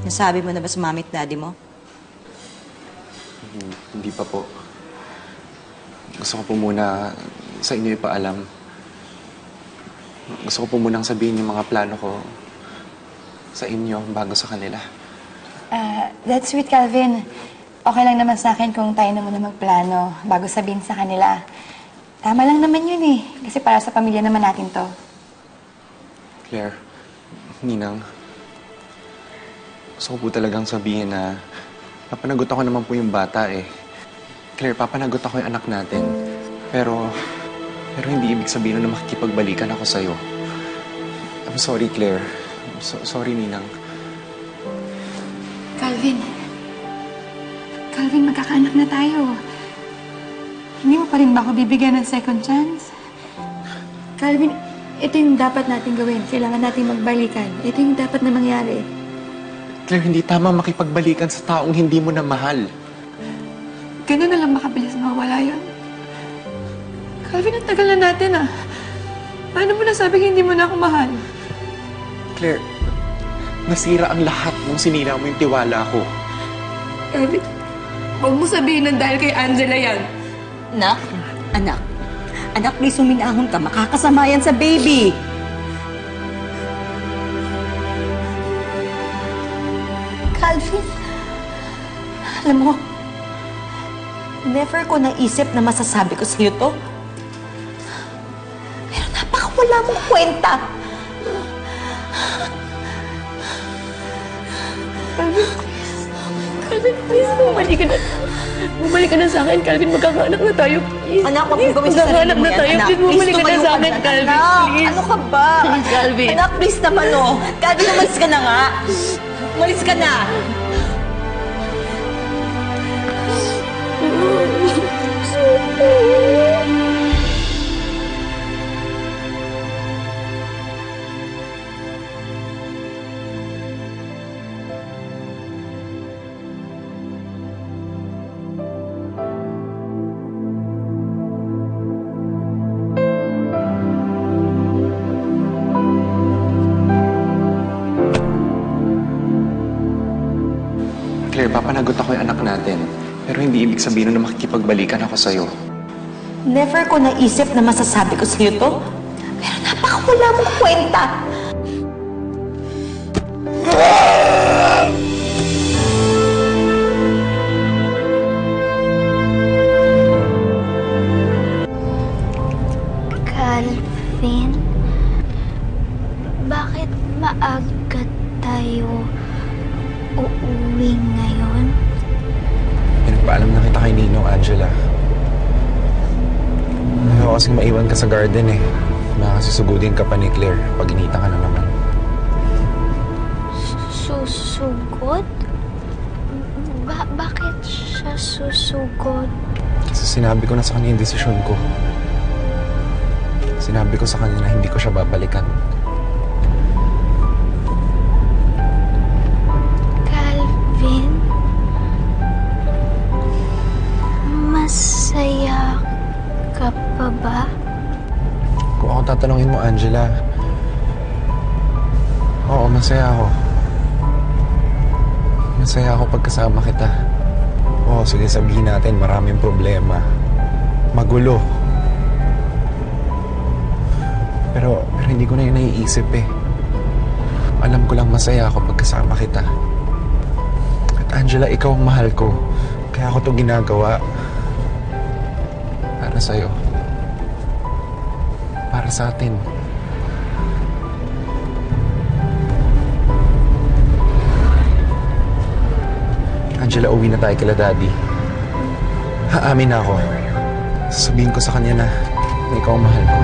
Nasabi mo na ba sa mami at daddy mo? Hindi pa po. Gusto ko po muna sa inyo ipaalam. Gusto ko po munang sabihin yung mga plano ko sa inyo bago sa kanila. That's sweet, Calvin. Okay lang naman sa akin kung tayo na muna magplano bago sabihin sa kanila. Tama lang naman yun eh. Kasi para sa pamilya naman natin to. Claire, Ninang, gusto ko po talagang sabihin na papanagot ako naman po yung bata eh. Claire, papanagot ako yung anak natin. Pero hindi ibig sabihin na makikipagbalikan ako sa'yo. I'm sorry, Claire. Sorry, Ninang. Calvin, magkakaanak na tayo. Hindi mo pa rin ba ako bibigyan ng second chance? Calvin, ito yung dapat natin gawin. Kailangan natin magbalikan. Ito yung dapat na mangyari. Claire, hindi tama makipagbalikan sa taong hindi mo na mahal. Ganun na lang makabilis mawala yun. Calvin, ang tagal na natin ah. Paano mo nasabing hindi mo na ako mahal? Claire, nasira ang lahat nung sinira mo yung tiwala ko. Calvin, huwag mo sabihin na dahil kay Angela yan. Anak, please huminahon ka. Makakasama yan sa baby. Calvin, alam mo, never ko naisip na masasabi ko sa'yo to. Pero napakawala mong kwenta. Calvin, please, bumalik ka na sa akin, Calvin. Magkakaanak na tayo, please. Anak, huwag mo gawin sa sarili mo yan, anak. Please, bumalik ka na sa akin, Calvin, please. Ano ka ba? Please, Calvin. Anak, please naman, oh. Calvin, umalis ka na nga. Umalis ka na. Claire, papanagot ako yung anak natin. Pero hindi ibig sabihin na makikipagbalikan ako sa'yo. Never ko naisip na masasabi ko sa'yo to. Pero napakawala mong kwenta. Calvin, bakit maaga tayo uuwi ngayon? Pinagpaalam na kita kay Ninong, Angela. Ayaw kasing maiwan ka sa garden eh. Makakasugudin ka pa ni Claire pag inita ka na naman. Susugod? Bakit siya susugod? Kasi sinabi ko na sa kanya yung desisyon ko. Sinabi ko sa kanya na hindi ko siya babalikan. Calvin, masaya ka pa ba? Kung ako tatanungin mo, Angela, oo, masaya ako. Masaya ako pagkasama kita. Oo, sige, sabihin natin, maraming problema. Magulo. Pero hindi ko na yun naiisip eh. Alam ko lang masaya ako pagkasama kita. At Angela, ikaw ang mahal ko. Kaya ako to ginagawa. Para sa'yo. Para sa atin. Angela, uwi na tayo kila Daddy. Haamin na ako. Sasabihin ko sa kanya na ikaw ang mahal ko.